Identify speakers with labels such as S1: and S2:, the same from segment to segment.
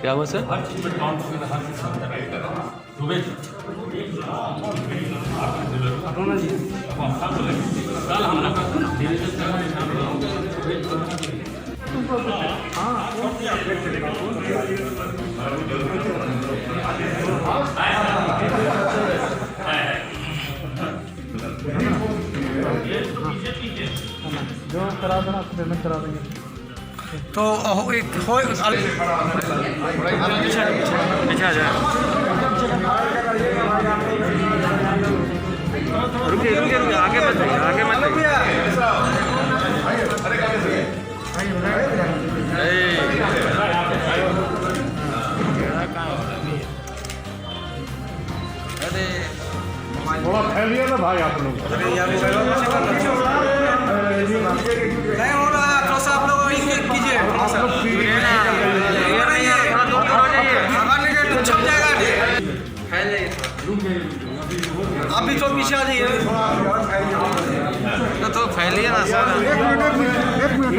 S1: क्या हुआ सर?
S2: हर चीज़ में काउंट करना, हर चीज़ में सुबह कल हम लोग
S3: जो करा देना पेमेंट करा देंगे।
S4: तो एक हो
S1: पीछे आ जाए। रुकिए रुकिए रुकिए, आगे मत जाइए, आगे मत जाइए। अरे
S3: थोड़ा फैलिए ना भाई आप लोग।
S4: नहीं हो रहा, थोड़ा सा आप लोग कीजिए, थोड़ा सा छप जाएगा। आप भी तो पीछे आ जाइए,
S1: तो फैलिए ना सर।
S3: एक मिनट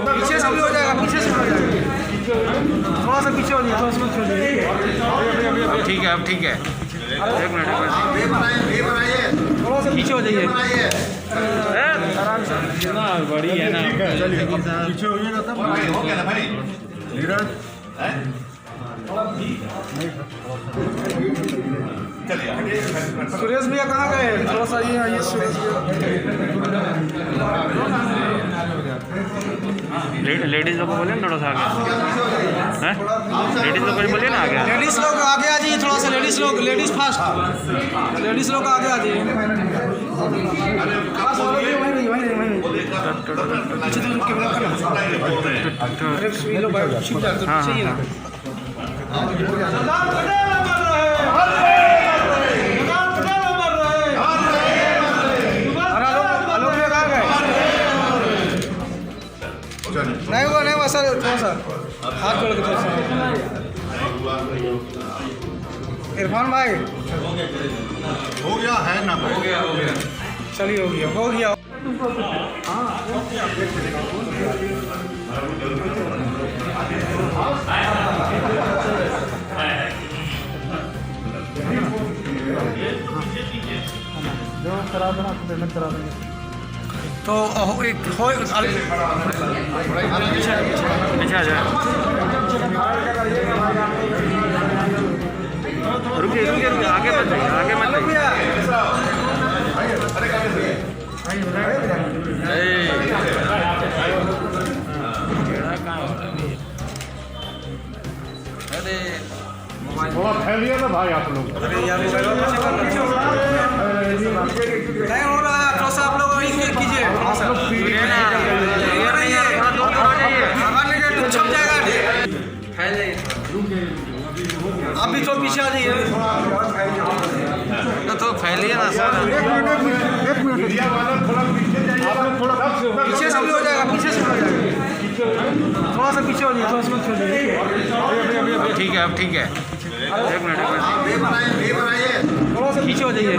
S4: पीछे से भी हो जाएगा, पीछे से भी हो जाएगा। थोड़ा सा पीछे हो जाइए, थोड़ा सा पीछे हो जाइए।
S1: ठीक है, अब ठीक है। एक मिनट
S4: थोड़ा सा पीछे हो जाइए,
S1: आराम से ना, बड़ी है ना।
S3: पीछे हो जाएगा तब हो गया ना भाई। नीरज
S4: सुरेश भैया कहाँ गए? थोड़ा सा ये आइए सुरेश भैया।
S1: लेडीज लोग को बोलिए ना थोड़ा सा आगे, हैं? लेडीज लोग को बोलिए ना आगे।
S4: लेडीज लोग आगे आ जाइए, थोड़ा सा लेडीज लोग, लेडीज फास्ट, लेडीज लोग आगे आ जाइए। नहीं हुआ, नहीं हुआ सर, थोड़ा सा हाथ जोड़ के थोड़ा सा। इरफान भाई
S3: हो गया है ना? हो गया
S4: चलिए, हो गया, हो गया।
S3: जो करा देना पेमेंट करा देंगे।
S4: तो एक हो
S1: पीछे आ जाए। रुकिए रुकिए रुकिए, आगे मत जाइए, आगे मत जाइए। अरे
S3: थोड़ा फैलिए ना भाई आप लोग।
S4: नहीं हो रहा, थोड़ा सा आप लोग कीजिए, थोड़ा सा छप जाएगा। आप भी तो पीछे आ जाइए,
S1: तो फैलिए ना सर।
S3: एक मिनट
S4: पीछे से भी हो जाएगा, पीछे से भी हो जाएगा। थोड़ा सा पीछे हो जाइए, थोड़ा सा पीछे हो जाइए।
S1: ठीक है, अब ठीक है। एक मिनट
S4: थोड़ा सा पीछे हो जाइए,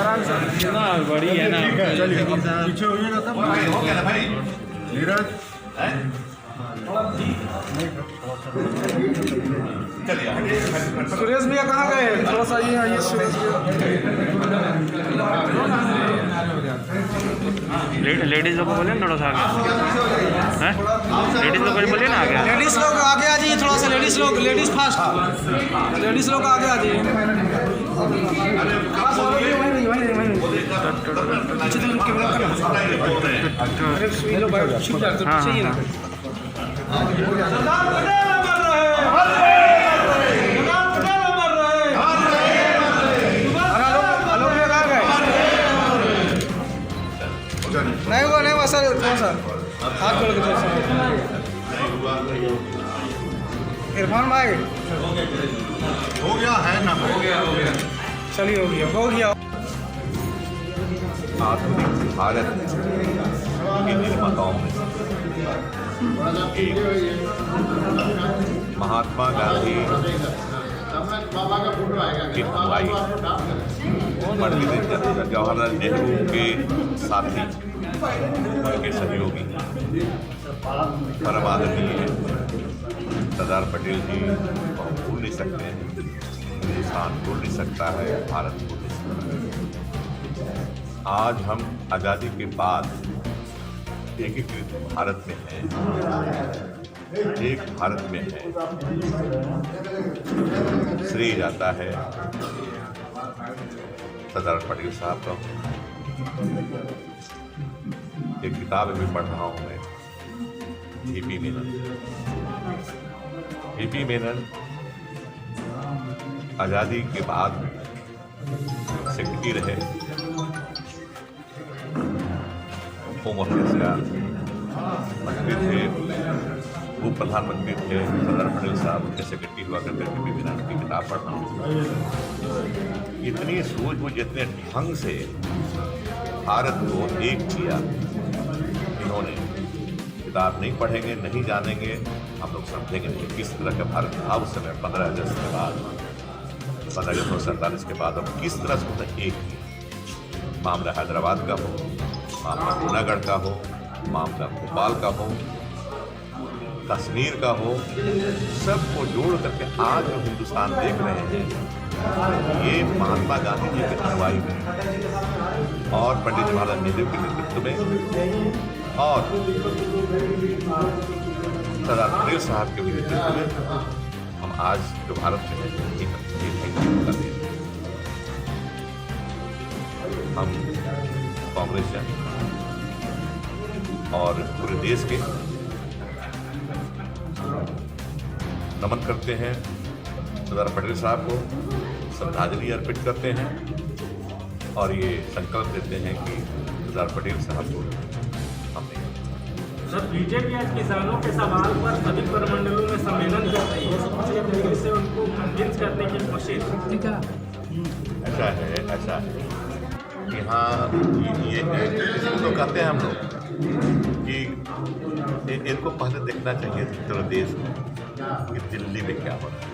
S1: आराम से ना, बड़ी है ना।
S3: पीछे हो जाएगा तब हो गया ना भाई। नीरज
S4: सुरेश भैया कहाँ गए? थोड़ा सा ये आइए सुरेश भैया।
S1: लेडीज लोग को बोलिए ना थोड़ा सा आगे, हैं? लेडीज लोग को बोलिए ना आगे।
S4: लेडीज लोग आगे आ जाइए, थोड़ा सा लेडीज लोग, लेडीज फास्ट, लेडीज लोग आगे आ जाइए। नहीं हुआ, नहीं हुआ सर, थोड़ा सा हाथ जोड़ के थोड़ा सा। इरफान भाई
S3: हो गया है ना? हो गया
S4: चलिए, हो गया, हो गया।
S5: आधुनिक भारत के निर्माताओं में एक महात्मा गांधी की हमारी पंडित जवाहरलाल नेहरू के साथी, उनके सहयोगी परम आदरणीय सरदार पटेल जी को हम भूल नहीं सकते हैं, हिंदुस्तान भूल नहीं सकता है, भारत भूल नहीं सकता है। आज हम आज़ादी के बाद एकीकृत भारत में हैं, एक भारत में है। श्रेय जाता है सरदार पटेल साहब का। एक किताब भी पढ़ रहा हूँ मैं, वीपी मेनन। वीपी मेनन आज़ादी के बाद सेक्रेटरी रहे, होम अफेयर्स का मंत्री थे, उप प्रधानमंत्री थे। सरदार पटेल साहब उनके सेक्रेटरी हुआ करते थे। वीपी मेनन की किताब पढ़ रहा हूँ। इतनी सूझबूझ, इतने ढंग से भारत को एक किया इन्होंने। किताब नहीं पढ़ेंगे, नहीं जानेंगे, हम लोग समझेंगे नहीं किस तरह का भारत था उस समय। 15 अगस्त के बाद, 15 अगस्त 1947 के बाद अब किस तरह से उन्होंने एक किया। मामला हैदराबाद का हो, मामला जूनागढ़ का हो, मामला भोपाल का हो, कश्मीर का हो, सबको जोड़ करके आज जो हिंदुस्तान देख रहे हैं, ये महात्मा गांधी जी के अगुवाई में और पंडित जवाहरलाल नेहरू के नेतृत्व में और सरदार पटेल साहब के नेतृत्व में हम आज जो भारत में हैं, हम कांग्रेस जन और पूरे देश के नमन करते हैं, सरदार पटेल साहब को श्रद्धांजलि अर्पित करते हैं और ये संकल्प देते हैं कि सरदार पटेल साहब को हमने।
S6: सर, बीजेपी आज किसानों के सवाल पर सभी प्रमंडलों में सम्मेलन कर रही है, पिछले तरीके से उनको कन्विंस करने की कोशिश।
S5: ऐसा है यहाँ ये तो कहते हैं हम लोग कि इनको पहले देखना चाहिए पूरे देश में कि दिल्ली में क्या हो रहा है।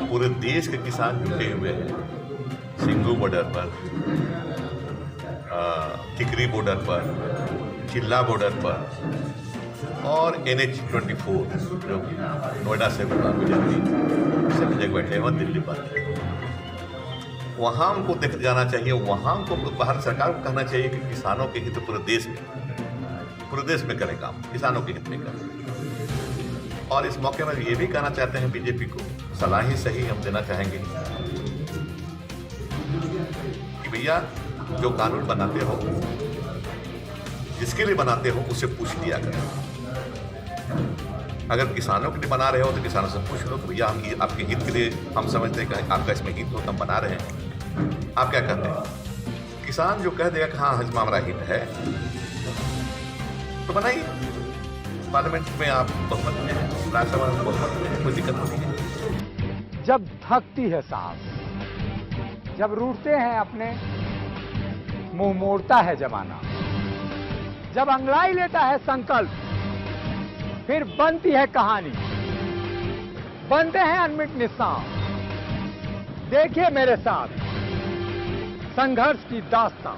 S5: पूरे देश के किसान जुटे हुए हैं सिंगू बॉर्डर पर, टिकरी बॉर्डर पर, चिल्ला बॉर्डर पर और NH-24 जो नोएडा से गुजरती सब जगह बैठे हुए दिल्ली पर। वहाँ उनको देख जाना चाहिए, वहाँ उनको भारत सरकार को कहना चाहिए कि किसानों के हित पूरे देश में करें काम, किसानों के हित में करें। और इस मौके में ये भी कहना चाहते हैं बीजेपी को, सलाह ही सही हम देना चाहेंगे कि भैया जो कानून बनाते हो, जिसके लिए बनाते हो उससे पूछ लिया करें। अगर किसानों के लिए बना रहे हो तो किसानों से पूछ लो कि भैया हम आपके हित के लिए हम समझते हैं कि आपका इसमें हित हो, हम बना रहे हैं, आप क्या कहते हैं। किसान जो कह देगा कि हाँ हमारा हित है तो बनाइए। पार्लियामेंट में आप बहुमत में हैं, राज्यसभा में बहुमत में हैं, कोई दिक्कत नहीं है।
S7: जब थकती है सांस, जब रूठते हैं अपने, मुंह मोड़ता है जमाना, जब अंगड़ाई लेता है संकल्प, फिर बनती है कहानी, बनते हैं अनमिट निशान। देखिए मेरे साथ संघर्ष की दास्तां।